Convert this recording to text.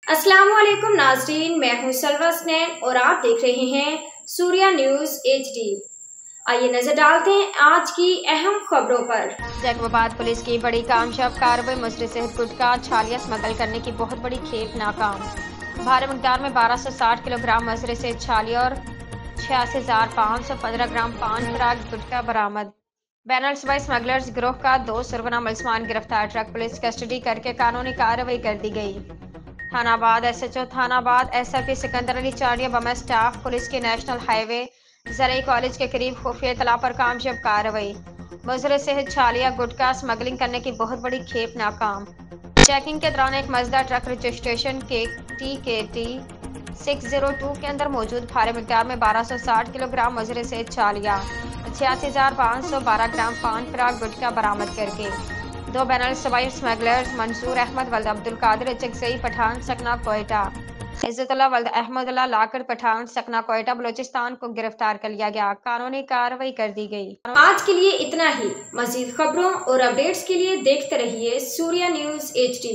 अस्सलाम वालेकुम नाज़रीन, मैं हूं सलवा स्नैन और आप देख रहे हैं सूर्या न्यूज़ HD। आइए नजर डालते हैं आज की अहम खबरों पर। जैकबाबाद पुलिस की बड़ी कामयाब कार्रवाई। मुसरे सेहत गुटखा छालिया स्मगल करने की बहुत बड़ी खेप नाकाम। भारी मिकदार में 1260 किलोग्राम मसरे से छालिया और 86,515 ग्राम पान पराग गुटखा बरामद। बैनल सूबाई स्मगलर्स गिरोह का 2 सरगना मुलजमान गिरफ्तार। ट्रक पुलिस कस्टडी करके कानूनी कार्रवाई कर दी गई। थानाबाद SHO थानाबाद SRP सिकंदर अली चाड़िया बम स्टाफ पुलिस के नेशनल हाईवे जरई कॉलेज के करीब खुफिया इतला पर कामयाब कार्रवाई। मुजरे सेहत छालिया गुटखा स्मगलिंग करने की बहुत बड़ी खेप नाकाम। चेकिंग के दौरान एक मजदा ट्रक रजिस्ट्रेशन के TKT 602 के अंदर मौजूद भारी मिकदार में 1260 किलोग्राम मुजरे सेहत छालिया 86,512 ग्राम पान पराग गुटखा बरामद करके 2 बैनल सूबाई स्मगलर्स मंसूर अहमद वल्द अब्दुल कादिर चकसई पठान सकना कोयटा, इज्जतुल्लाह वल्द अहमदुल्लाह लाकर पठान सकना कोयटा बलोचिस्तान को गिरफ्तार कर लिया गया। कानूनी कार्रवाई कर दी गई। आज के लिए इतना ही। मजीद खबरों और अपडेट्स के लिए देखते रहिए सूर्या न्यूज़ HD।